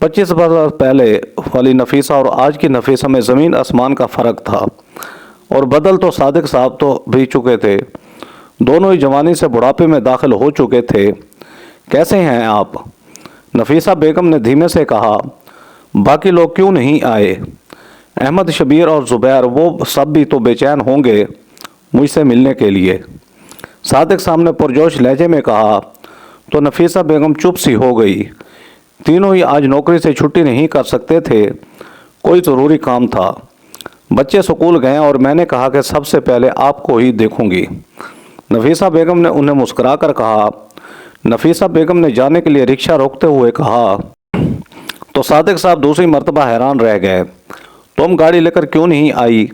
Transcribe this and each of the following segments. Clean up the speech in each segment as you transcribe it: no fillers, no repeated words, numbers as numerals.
25 برس پہلے والی نفیسہ اور آج کی نفیسہ میں زمین آسمان کا فرق تھا، اور بدل تو صادق صاحب تو بھی چکے تھے، دونوں ہی جوانی سے بڑھاپے میں داخل ہو چکے تھے۔ کیسے ہیں آپ؟ نفیسہ بیگم نے دھیمے سے کہا۔ باقی لوگ کیوں نہیں آئے؟ احمد، شبیر اور زبیر، وہ سب بھی تو بے چین ہوں گے مجھ سے ملنے کے لیے، صادق صاحب نے پرجوش لہجے میں کہا۔ تو نفیسہ بیگم چپ سی ہو گئی۔ تینوں ہی آج نوکری سے چھٹی نہیں کر سکتے تھے، کوئی ضروری کام تھا۔ بچے سکول گئے اور میں نے کہا کہ سب سے پہلے آپ کو ہی دیکھوں گی، نفیسہ بیگم نے انہیں مسکرا کر کہا۔ نفیسہ بیگم نے جانے کے لیے رکشہ روکتے ہوئے کہا تو صادق صاحب دوسری مرتبہ حیران رہ گئے۔ تم گاڑی لے کر کیوں نہیں آئی؟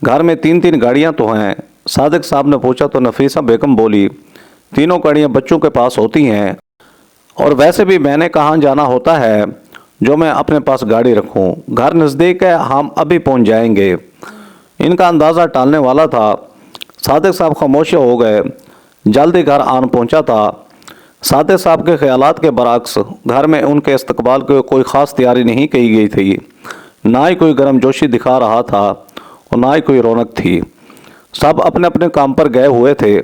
گھر میں 3 گاڑیاں تو ہیں، صادق صاحب نے پوچھا تو نفیسہ بیگم بولی، تینوں گاڑیاں بچوں کے پاس ہوتی ہیں، اور ویسے بھی میں نے کہاں جانا ہوتا ہے جو میں اپنے پاس گاڑی رکھوں، گھر نزدیک ہے، ہم ابھی پہنچ جائیں گے۔ ان کا اندازہ ٹالنے والا تھا۔ صادق صاحب خاموش ہو گئے۔ جلدی گھر آن پہنچا تھا۔ صادق صاحب کے خیالات کے برعکس گھر میں ان کے استقبال کی کوئی خاص تیاری نہیں کی گئی تھی، نہ ہی کوئی گرم جوشی دکھا رہا تھا اور نہ ہی کوئی رونق تھی۔ سب اپنے اپنے کام پر گئے ہوئے تھے۔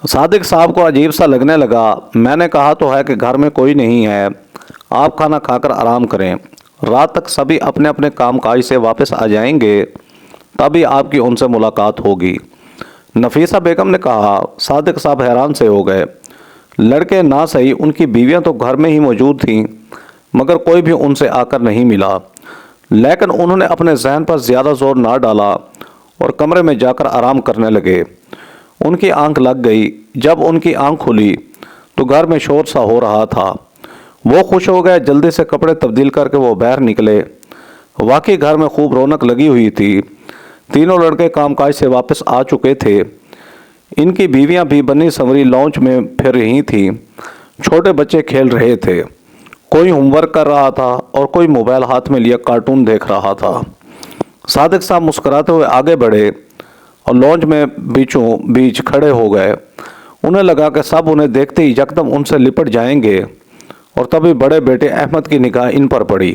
صادق صاحب کو عجیب سا لگنے لگا۔ میں نے کہا تو ہے کہ گھر میں کوئی نہیں ہے، آپ کھانا کھا کر آرام کریں، رات تک سبھی اپنے اپنے کام کاج سے واپس آ جائیں گے، تبھی آپ کی ان سے ملاقات ہوگی، نفیسہ بیگم نے کہا۔ صادق صاحب حیران سے ہو گئے۔ لڑکے نہ صحیح، ان کی بیویاں تو گھر میں ہی موجود تھیں، مگر کوئی بھی ان سے آ کر نہیں ملا۔ لیکن انہوں نے اپنے ذہن پر زیادہ زور نہ ڈالا اور کمرے میں جا کر آرام کرنے لگے۔ ان کی آنکھ لگ گئی۔ جب ان کی آنکھ کھلی تو گھر میں شور سا ہو رہا تھا۔ وہ خوش ہو گئے، جلدی سے کپڑے تبدیل کر کے وہ باہر نکلے۔ واقعی گھر میں خوب رونق لگی ہوئی تھی۔ تینوں لڑکے کام کاج سے واپس آ چکے تھے۔ ان کی بیویاں بھی بنی سنوری لانچ میں پھر رہی تھیں۔ چھوٹے بچے کھیل رہے تھے، کوئی ہوم ورک کر رہا تھا اور کوئی موبائل ہاتھ میں لیا کارٹون دیکھ رہا تھا۔ صادق صاحب مسکراتے ہوئے آگے بڑھے اور لانچ میں بیچوں بیچ کھڑے ہو گئے۔ انہیں لگا کہ سب انہیں دیکھتے ہی یکدم ان سے لپٹ جائیں گے، اور تبھی بڑے بیٹے احمد کی نگاہ ان پر پڑی۔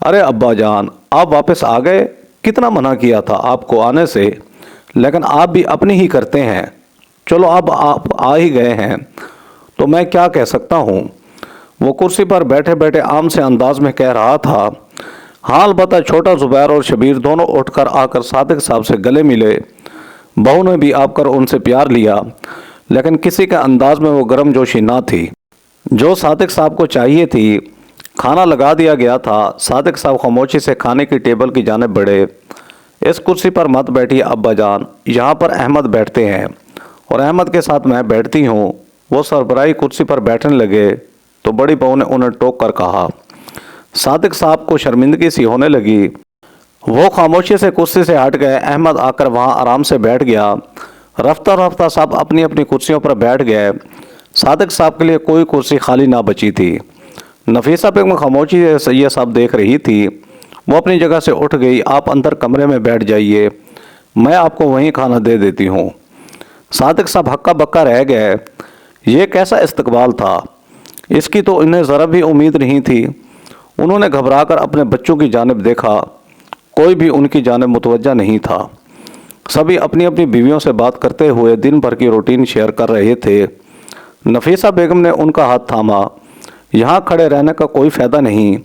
ارے ابا جان، آپ واپس آ گئے؟ کتنا منع کیا تھا آپ کو آنے سے، لیکن آپ بھی اپنی ہی کرتے ہیں۔ چلو اب آپ آ ہی گئے ہیں تو میں کیا کہہ سکتا ہوں، وہ کرسی پر بیٹھے بیٹھے عام سے انداز میں کہہ رہا تھا۔ ہاں البتہ چھوٹا زبیر اور شبیر دونوں اٹھ کر آ کر صادق صاحب سے گلے ملے۔ بہو نے بھی آپ کر ان سے پیار لیا، لیکن کسی کے انداز میں وہ گرم جوشی نہ تھی جو صادق صاحب کو چاہیے تھی۔ کھانا لگا دیا گیا تھا۔ صادق صاحب خاموشی سے کھانے کی ٹیبل کی جانب بڑھے۔ اس کرسی پر مت بیٹھیے ابا جان، یہاں پر احمد بیٹھتے ہیں اور احمد کے ساتھ میں بیٹھتی ہوں۔ وہ سربراہی کرسی پر بیٹھنے لگے تو بڑی بہو نے انہیں ٹوک کر کہا۔ صادق صاحب کو شرمندگی سی ہونے لگی۔ وہ خاموشی سے کرسی سے ہٹ گئے۔ احمد آ کر وہاں آرام سے بیٹھ گیا۔ رفتہ رفتہ سب اپنی اپنی کرسیوں پر بیٹھ گئے۔ صادق صاحب کے لیے کوئی کرسی خالی نہ بچی تھی۔ نفیسہ بیگم خاموشی سے یہ سب دیکھ رہی تھی۔ وہ اپنی جگہ سے اٹھ گئی۔ آپ اندر کمرے میں بیٹھ جائیے، میں آپ کو وہیں کھانا دے دیتی ہوں۔ صادق صاحب ہکا بکا رہ گئے۔ یہ کیسا استقبال تھا؟ اس کی تو انہیں ذرا بھی امید نہیں تھی۔ انہوں نے گھبرا کر اپنے بچوں کی جانب دیکھا، کوئی بھی ان کی جانب متوجہ نہیں تھا۔ سبھی اپنی اپنی بیویوں سے بات کرتے ہوئے دن بھر کی روٹین شیئر کر رہے تھے۔ نفیسہ بیگم نے ان کا ہاتھ تھاما۔ یہاں کھڑے رہنے کا کوئی فائدہ نہیں،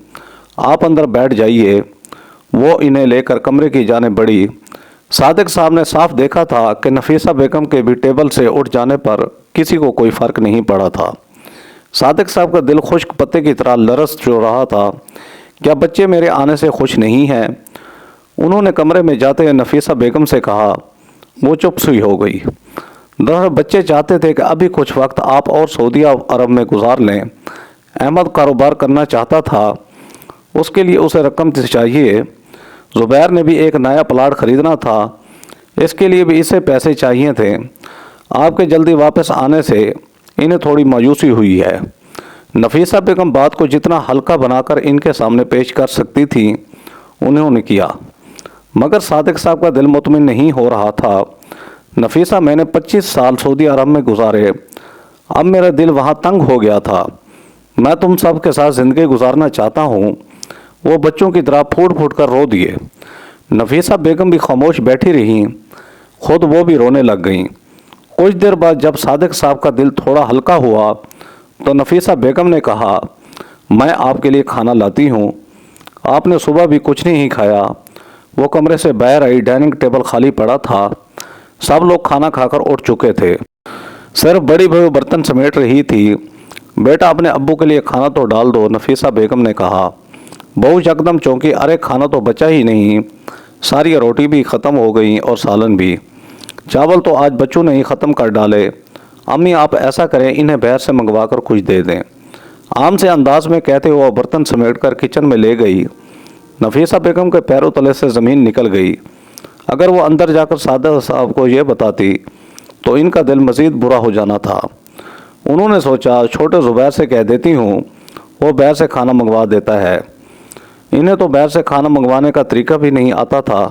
آپ اندر بیٹھ جائیے۔ وہ انہیں لے کر کمرے کی جانب بڑھی۔ صادق صاحب نے صاف دیکھا تھا کہ نفیسہ بیگم کے بھی ٹیبل سے اٹھ جانے پر کسی کو کوئی فرق نہیں پڑا تھا۔ صادق صاحب کا دل خشک پتے کی طرح لرز جو رہا تھا۔ کیا بچے میرے آنے سے خوش نہیں ہیں؟ انہوں نے کمرے میں جاتے ہوئے نفیسہ بیگم سے کہا۔ وہ چپ سی ہو گئی۔ دراصل بچے چاہتے تھے کہ ابھی کچھ وقت آپ اور سعودیہ عرب میں گزار لیں۔ احمد کاروبار کرنا چاہتا تھا، اس کے لیے اسے رقم چاہیے۔ زبیر نے بھی ایک نیا پلاٹ خریدنا تھا، اس کے لیے بھی اسے پیسے چاہیے تھے۔ آپ کے جلدی واپس آنے سے انہیں تھوڑی مایوسی ہوئی ہے۔ نفیسہ بیگم بات کو جتنا ہلکا بنا کر ان کے سامنے پیش کر سکتی تھی انہوں نے کیا، مگر صادق صاحب کا دل مطمئن نہیں ہو رہا تھا۔ نفیسہ، میں نے 25 سال سعودی عرب میں گزارے، اب میرا دل وہاں تنگ ہو گیا تھا۔ میں تم سب کے ساتھ زندگی گزارنا چاہتا ہوں۔ وہ بچوں کی طرح پھوٹ پھوٹ کر رو دیے۔ نفیسہ بیگم بھی خاموش بیٹھی رہیں، خود وہ بھی رونے لگ گئیں۔ کچھ دیر بعد جب صادق صاحب کا دل تھوڑا ہلکا ہوا تو نفیسہ بیگم نے کہا، میں آپ کے لیے کھانا لاتی ہوں، آپ نے صبح بھی کچھ نہیں کھایا۔ وہ کمرے سے باہر آئی، ڈائننگ ٹیبل خالی پڑا تھا، سب لوگ کھانا کھا کر اٹھ چکے تھے، صرف بڑی بہو برتن سمیٹ رہی تھی۔ بیٹا اپنے ابو کے لیے کھانا تو ڈال دو، نفیسہ بیگم نے کہا۔ بہو یکدم چونکی، ارے کھانا تو بچا ہی نہیں، ساری روٹی بھی ختم ہو گئی اور سالن بھی، چاول تو آج بچوں نے ہی ختم کر ڈالے۔ امی آپ ایسا کریں، انہیں باہر سے منگوا کر کچھ دے دیں، عام سے انداز میں کہتے ہوئے برتن سمیٹ کر کچن میں لے گئی۔ نفیسہ بیگم کے پیروں تلے سے زمین نکل گئی۔ اگر وہ اندر جا کر صادق صاحب کو یہ بتاتی تو ان کا دل مزید برا ہو جانا تھا۔ انہوں نے سوچا، چھوٹے زبیر سے کہہ دیتی ہوں، وہ باہر سے کھانا منگوا دیتا ہے۔ انہیں تو باہر سے کھانا منگوانے کا طریقہ بھی نہیں آتا تھا۔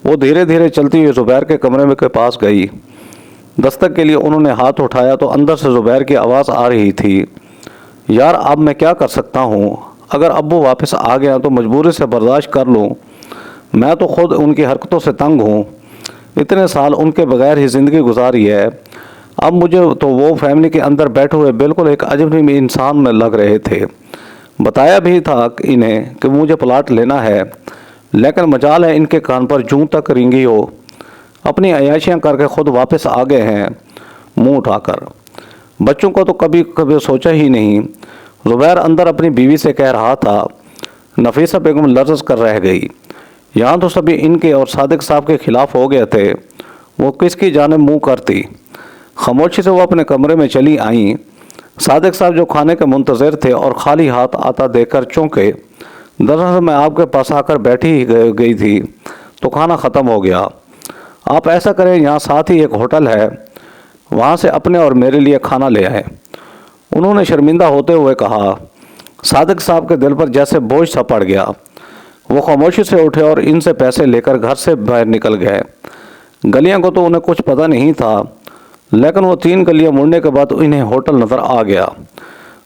وہ دھیرے دھیرے چلتی ہوئی زبیر کے کمرے کے پاس گئی۔ دستک کے لیے انہوں نے ہاتھ اٹھایا تو اندر سے زبیر کی آواز آ رہی تھی، یار اب میں کیا کر سکتا ہوں، اگر ابو واپس آ گیا تو مجبوری سے برداشت کر لوں، میں تو خود ان کی حرکتوں سے تنگ ہوں، اتنے سال ان کے بغیر ہی زندگی گزاری ہے، اب مجھے تو وہ فیملی کے اندر بیٹھے ہوئے بالکل ایک اجنبی انسان میں لگ رہے تھے۔ بتایا بھی تھا انہیں کہ مجھے پلاٹ لینا ہے، لیکن مجال ہے ان کے کان پر جوں تک رینگی ہو، اپنی عیاشیاں کر کے خود واپس آ گئے ہیں منہ اٹھا کر۔ بچوں کو تو کبھی سوچا ہی نہیں، زبیر اندر اپنی بیوی سے کہہ رہا تھا۔ نفیسہ بیگم لرز کر رہ گئی، یہاں تو سبھی ان کے اور صادق صاحب کے خلاف ہو گئے تھے، وہ کس کی جانب منہ کرتی۔ خاموشی سے وہ اپنے کمرے میں چلی آئیں۔ صادق صاحب جو کھانے کے منتظر تھے اور خالی ہاتھ آتا دیکھ کر چونکے، دراصل میں آپ کے پاس آ کر بیٹھی ہی گئی تھی تو کھانا ختم ہو گیا، آپ ایسا کریں یہاں ساتھ ہی ایک ہوٹل ہے، وہاں سے اپنے اور میرے لیے کھانا لے آئیں، انہوں نے شرمندہ ہوتے ہوئے کہا۔ صادق صاحب کے دل پر جیسے بوجھ سا پڑ گیا، وہ خاموشی سے اٹھے اور ان سے پیسے لے کر گھر سے باہر نکل گئے۔ گلیاں کو تو انہیں کچھ پتہ نہیں تھا، لیکن وہ 3 گلیاں مڑنے کے بعد انہیں ہوٹل نظر آ گیا۔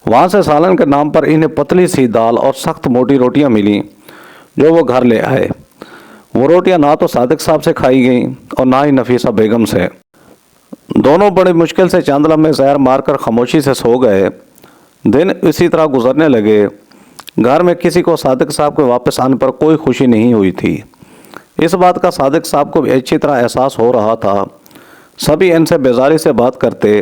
وہاں سے سالن کے نام پر انہیں پتلی سی دال اور سخت موٹی روٹیاں ملیں جو وہ گھر لے آئے۔ وہ روٹیاں نہ تو صادق صاحب سے کھائی گئیں اور نہ ہی نفیسہ بیگم سے۔ دونوں بڑی مشکل سے چند لمحے زہر مار کر خاموشی سے سو گئے۔ دن اسی طرح گزرنے لگے۔ گھر میں کسی کو صادق صاحب کے واپس آنے پر کوئی خوشی نہیں ہوئی تھی۔ اس بات کا صادق صاحب کو بھی اچھی طرح احساس ہو رہا تھا۔ سبھی ان سے بیزاری سے بات کرتے،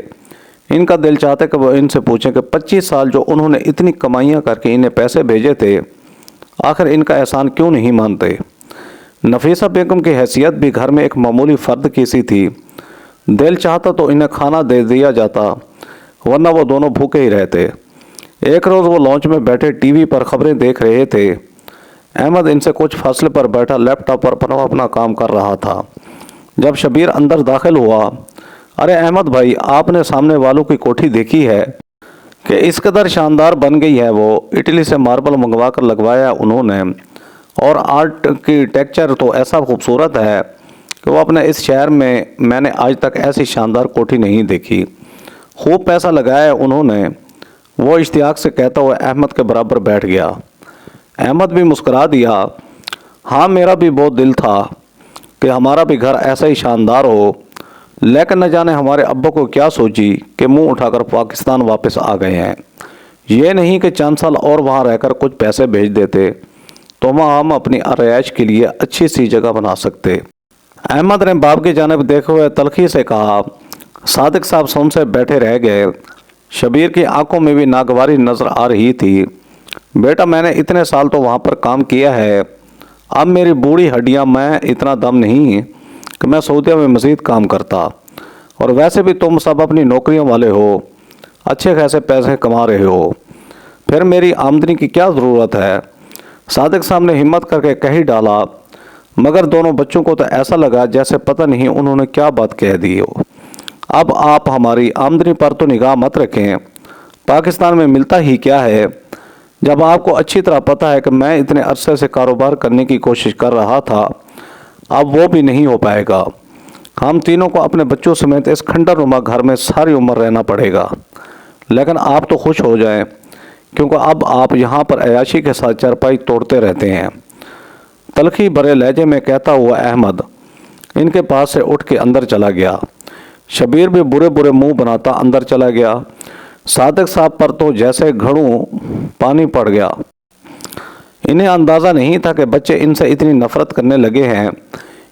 ان کا دل چاہتے کہ وہ ان سے پوچھیں کہ 25 سال جو انہوں نے اتنی کمائیاں کر کے انہیں پیسے بھیجے تھے، آخر ان کا احسان کیوں نہیں مانتے۔ نفیسہ بیگم کی حیثیت بھی گھر میں ایک معمولی فرد کی سی تھی، دل چاہتا تو انہیں کھانا دے دیا جاتا، ورنہ وہ دونوں بھوکے ہی رہتے۔ ایک روز وہ لانچ میں بیٹھے ٹی وی پر خبریں دیکھ رہے تھے۔ احمد ان سے کچھ فاصلے پر بیٹھا لیپ ٹاپ پر اپنا کام کر رہا تھا۔ جب شبیر اندر داخل ہوا، ارے احمد بھائی، آپ نے سامنے والوں کی کوٹھی دیکھی ہے کہ اس قدر شاندار بن گئی ہے، وہ اٹلی سے ماربل منگوا کر لگوایا انہوں نے، اور آرٹ کی ٹیکچر تو ایسا خوبصورت ہے کہ وہ اپنے اس شہر میں نے آج تک ایسی شاندار کوٹھی نہیں دیکھی، خوب پیسہ لگایا ہے انہوں نے، وہ اشتیاق سے کہتا ہوا احمد کے برابر بیٹھ گیا۔ احمد بھی مسکرا دیا، ہاں میرا بھی بہت دل تھا کہ ہمارا بھی گھر ایسا ہی شاندار ہو، لیکن نہ جانے ہمارے ابا کو کیا سوچی کہ منہ اٹھا کر پاکستان واپس آ گئے ہیں، یہ نہیں کہ چند سال اور وہاں رہ کر کچھ پیسے بھیج دیتے تو وہاں ہم اپنی رہائش کے لیے اچھی سی جگہ بنا سکتے۔ احمد نے باپ کی جانب دیکھے ہوئے تلخی سے کہا۔ صادق صاحب سن سے بیٹھے رہ گئے۔ شبیر کی آنکھوں میں بھی ناگواری نظر آ رہی تھی۔ بیٹا میں نے اتنے سال تو وہاں پر کام کیا ہے، اب میری بوڑھی ہڈیاں میں اتنا دم نہیں کہ میں سعودیہ میں مزید کام کرتا، اور ویسے بھی تم سب اپنی نوکریوں والے ہو، اچھے خاصے پیسے کما رہے ہو، پھر میری آمدنی کی کیا ضرورت ہے۔ صادق صاحب نے ہمت کر کے کہہ ڈالا، مگر دونوں بچوں کو تو ایسا لگا جیسے پتہ نہیں انہوں نے کیا بات کہہ دی ہو۔ اب آپ ہماری آمدنی پر تو نگاہ مت رکھیں، پاکستان میں ملتا ہی کیا ہے، جب آپ کو اچھی طرح پتہ ہے کہ میں اتنے عرصے سے کاروبار کرنے کی کوشش کر رہا تھا، اب وہ بھی نہیں ہو پائے گا۔ ہم تینوں کو اپنے بچوں سمیت اس کھنڈر نما گھر میں ساری عمر رہنا پڑے گا، لیکن آپ تو خوش ہو جائیں، کیونکہ اب آپ یہاں پر عیاشی کے ساتھ چارپائی توڑتے رہتے ہیں۔ تلخی بھرے لہجے میں کہتا ہوا احمد ان کے پاس سے اٹھ کے اندر چلا گیا۔ شبیر بھی برے برے منہ بناتا اندر چلا گیا۔ صادق صاحب پر تو جیسے گھڑوں پانی پڑ گیا۔ انہیں اندازہ نہیں تھا کہ بچے ان سے اتنی نفرت کرنے لگے ہیں۔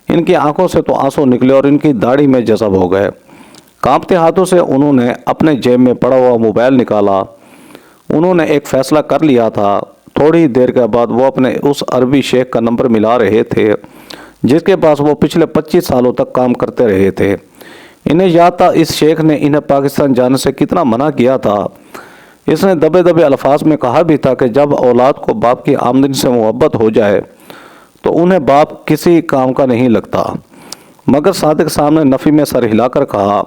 ان کی آنکھوں سے تو آنسو نکلے اور ان کی داڑھی میں جذب ہو گئے۔ کانپتے ہاتھوں سے انہوں نے اپنے جیب میں پڑا ہوا موبائل نکالا۔ انہوں نے ایک فیصلہ کر لیا تھا۔ تھوڑی دیر کے بعد وہ اپنے اس عربی شیخ کا نمبر ملا رہے تھے جس کے پاس وہ پچھلے 25 سالوں تک کام کرتے رہے تھے۔ انہیں یاد تھا اس شیخ نے انہیں پاکستان جانے سے کتنا منع کیا تھا۔ اس نے دبے دبے الفاظ میں کہا بھی تھا کہ جب اولاد کو باپ کی آمدنی سے محبت ہو جائے تو انہیں باپ کسی کام کا نہیں لگتا۔ مگر صادق صاحب نے نفی میں سر ہلا کر کہا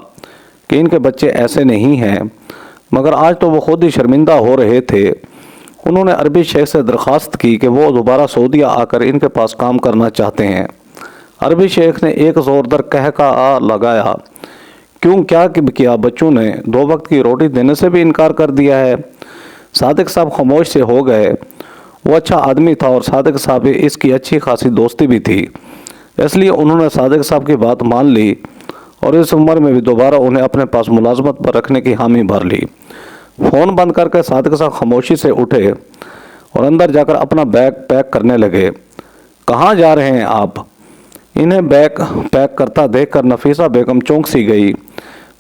کہ ان کے بچے ایسے نہیں ہیں۔ مگر آج تو وہ خود ہی شرمندہ ہو رہے تھے۔ انہوں نے عربی شیخ سے درخواست کی کہ وہ دوبارہ سعودیہ آ کر ان کے پاس کام کرنا چاہتے ہیں۔ عربی شیخ نے ایک زوردار قہقہہ لگایا۔ کیوں کیا کیا؟ بچوں نے 2 وقت کی روٹی دینے سے بھی انکار کر دیا ہے۔ صادق صاحب خاموش سے ہو گئے۔ وہ اچھا آدمی تھا اور صادق صاحب اس کی اچھی خاصی دوستی بھی تھی، اس لیے انہوں نے صادق صاحب کی بات مان لی اور اس عمر میں بھی دوبارہ انہیں اپنے پاس ملازمت پر رکھنے کی حامی بھر لی۔ فون بند کر کے صادق صاحب خاموشی سے اٹھے اور اندر جا کر اپنا بیگ پیک کرنے لگے۔ کہاں جا رہے ہیں آپ؟ انہیں بیگ پیک کرتا دیکھ کر نفیسہ بیگم چونک سی گئی۔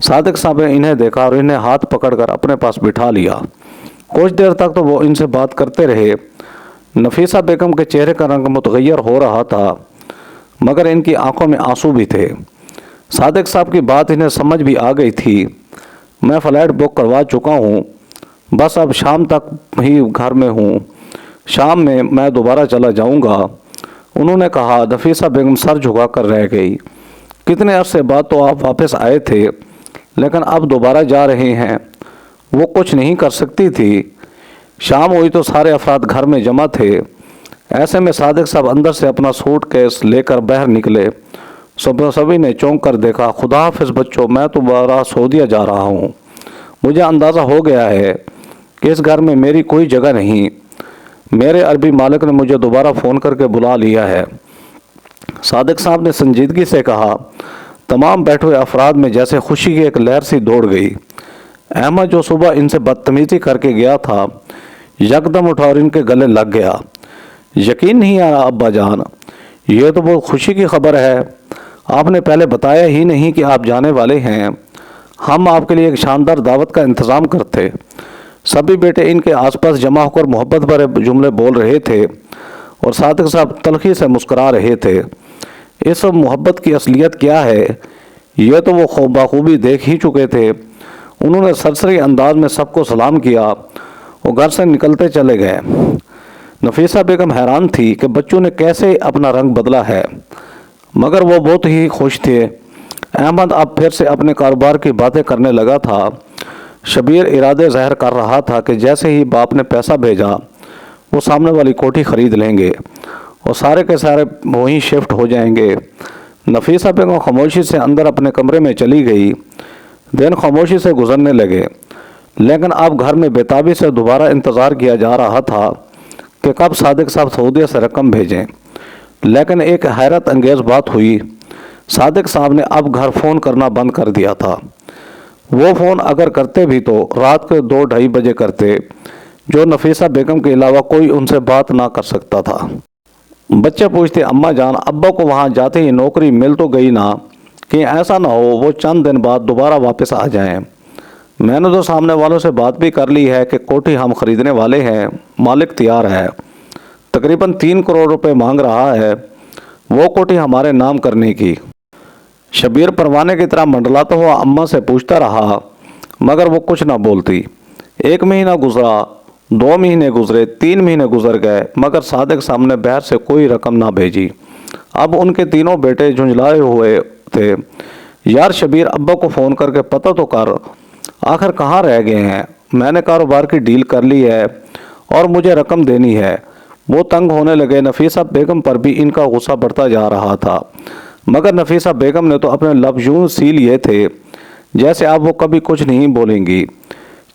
صادق صاحب نے انہیں دیکھا اور انہیں ہاتھ پکڑ کر اپنے پاس بٹھا لیا۔ کچھ دیر تک تو وہ ان سے بات کرتے رہے۔ نفیسہ بیگم کے چہرے کا رنگ متغیر ہو رہا تھا مگر ان کی آنکھوں میں آنسو بھی تھے۔ صادق صاحب کی بات انہیں سمجھ بھی آ گئی تھی۔ میں فلائٹ بک کروا چکا ہوں، بس اب شام تک ہی گھر میں ہوں، شام میں دوبارہ چلا جاؤں گا، انہوں نے کہا۔ نفیسہ بیگم سر جھکا کر رہ گئی۔ کتنے عرصے بعد تو آپ واپس آئے تھے لیکن اب دوبارہ جا رہے ہیں؟ وہ کچھ نہیں کر سکتی تھی۔ شام ہوئی تو سارے افراد گھر میں جمع تھے۔ ایسے میں صادق صاحب اندر سے اپنا سوٹ کیس لے کر باہر نکلے۔ سبھی نے چونک کر دیکھا۔ خدا حافظ بچوں، میں دوبارہ سعودیہ جا رہا ہوں۔ مجھے اندازہ ہو گیا ہے کہ اس گھر میں میری کوئی جگہ نہیں۔ میرے عربی مالک نے مجھے دوبارہ فون کر کے بلا لیا ہے۔ صادق صاحب نے سنجیدگی سے کہا۔ تمام بیٹھے ہوئے افراد میں جیسے خوشی کی ایک لہر سی دوڑ گئی۔ احمد جو صبح ان سے بدتمیزی کر کے گیا تھا یکدم اٹھا اور ان کے گلے لگ گیا۔ یقین نہیں آ رہا ابا جان، یہ تو بہت خوشی کی خبر ہے۔ آپ نے پہلے بتایا ہی نہیں کہ آپ جانے والے ہیں۔ ہم آپ کے لیے ایک شاندار دعوت کا انتظام کرتے۔ سبھی بیٹے ان کے آس پاس جمع ہو کر محبت بھرے جملے بول رہے تھے اور صادق صاحب تلخی سے مسکرا رہے تھے۔ اس محبت کی اصلیت کیا ہے یہ تو وہ بخوبی دیکھ ہی چکے تھے۔ انہوں نے سرسری انداز میں سب کو سلام کیا اور گھر سے نکلتے چلے گئے۔ نفیسہ بیگم حیران تھی کہ بچوں نے کیسے اپنا رنگ بدلا ہے، مگر وہ بہت ہی خوش تھے۔ احمد اب پھر سے اپنے کاروبار کی باتیں کرنے لگا تھا۔ شبیر ارادے ظاہر کر رہا تھا کہ جیسے ہی باپ نے پیسہ بھیجا وہ سامنے والی کوٹھی خرید لیں گے اور سارے کے سارے وہیں شفٹ ہو جائیں گے۔ نفیسہ بیگم خاموشی سے اندر اپنے کمرے میں چلی گئی۔ دن خاموشی سے گزرنے لگے لیکن اب گھر میں بےتابی سے دوبارہ انتظار کیا جا رہا تھا کہ کب صادق صاحب سعودیہ سے رقم بھیجیں۔ لیکن ایک حیرت انگیز بات ہوئی۔ صادق صاحب نے اب گھر فون کرنا بند کر دیا تھا۔ وہ فون اگر کرتے بھی تو رات کے 2-2:30 بجے کرتے، جو نفیسہ بیگم کے علاوہ کوئی ان سے بات نہ کر سکتا تھا۔ بچے پوچھتے اماں جان ابا کو وہاں جاتے ہی نوکری مل تو گئی نا، کہ ایسا نہ ہو وہ چند دن بعد دوبارہ واپس آ جائیں۔ میں نے تو سامنے والوں سے بات بھی کر لی ہے کہ کوٹھی ہم خریدنے والے ہیں، مالک تیار ہے، تقریباً 3 کروڑ روپے مانگ رہا ہے وہ کوٹھی ہمارے نام کرنے کی۔ شبیر پروانے کی طرح منڈلاتا ہوا اماں سے پوچھتا رہا مگر وہ کچھ نہ بولتی۔ 1 مہینہ گزرا، 2 مہینے گزرے، 3 مہینے گزر گئے مگر صادق صاحب نے باہر سے کوئی رقم نہ بھیجی۔ اب ان کے تینوں بیٹے جھنجھلائے ہوئے تھے۔ یار شبیر ابا کو فون کر کے پتہ تو کر، آخر کہاں رہ گئے ہیں؟ میں نے کاروبار کی ڈیل کر لی ہے اور مجھے رقم دینی ہے۔ وہ تنگ ہونے لگے۔ نفیسہ بیگم پر بھی ان کا غصہ بڑھتا جا رہا تھا مگر نفیسہ بیگم نے تو اپنے لب یوں سی لیے تھے جیسے اب وہ کبھی کچھ نہیں بولیں گی۔